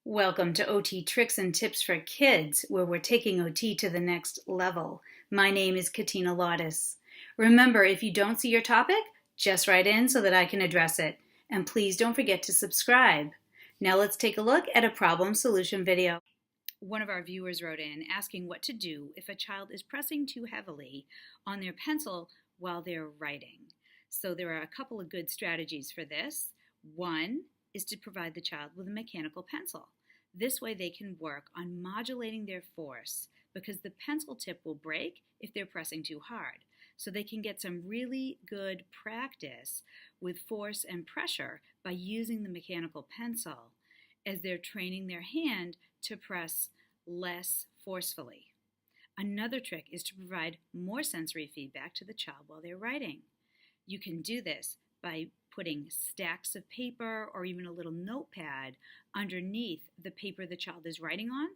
Welcome to OT Tricks and Tips for Kids, where we're taking OT to the next level. My name is Katina Lottis. Remember, if you don't see your topic, just write in so that I can address it. And please don't forget to subscribe. Now let's take a look at a problem solution video. One of our viewers wrote in asking what to do if a child is pressing too heavily on their pencil while they're writing. So there are a couple of good strategies for this. One is to provide the child with a mechanical pencil. This way they can work on modulating their force because the pencil tip will break if they're pressing too hard. So they can get some really good practice with force and pressure by using the mechanical pencil as they're training their hand to press less forcefully. Another trick is to provide more sensory feedback to the child while they're writing. You can do this by putting stacks of paper or even a little notepad underneath the paper the child is writing on,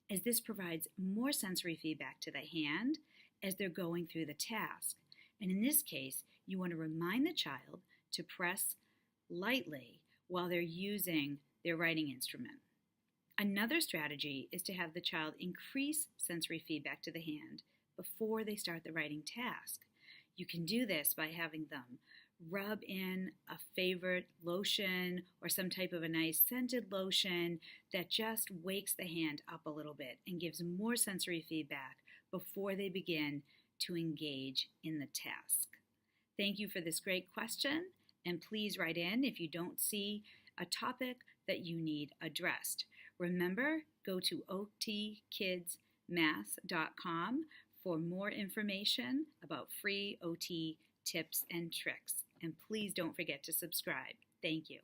as this provides more sensory feedback to the hand as they're going through the task. And in this case, you want to remind the child to press lightly while they're using their writing instrument. Another strategy is to have the child increase sensory feedback to the hand before they start the writing task. You can do this by having them rub in a favorite lotion or some type of a nice scented lotion that just wakes the hand up a little bit and gives more sensory feedback before they begin to engage in the task. Thank you for this great question, and please write in if you don't see a topic that you need addressed. Remember, go to otkidsmath.com for more information about free OT tips and tricks. And please don't forget to subscribe. Thank you.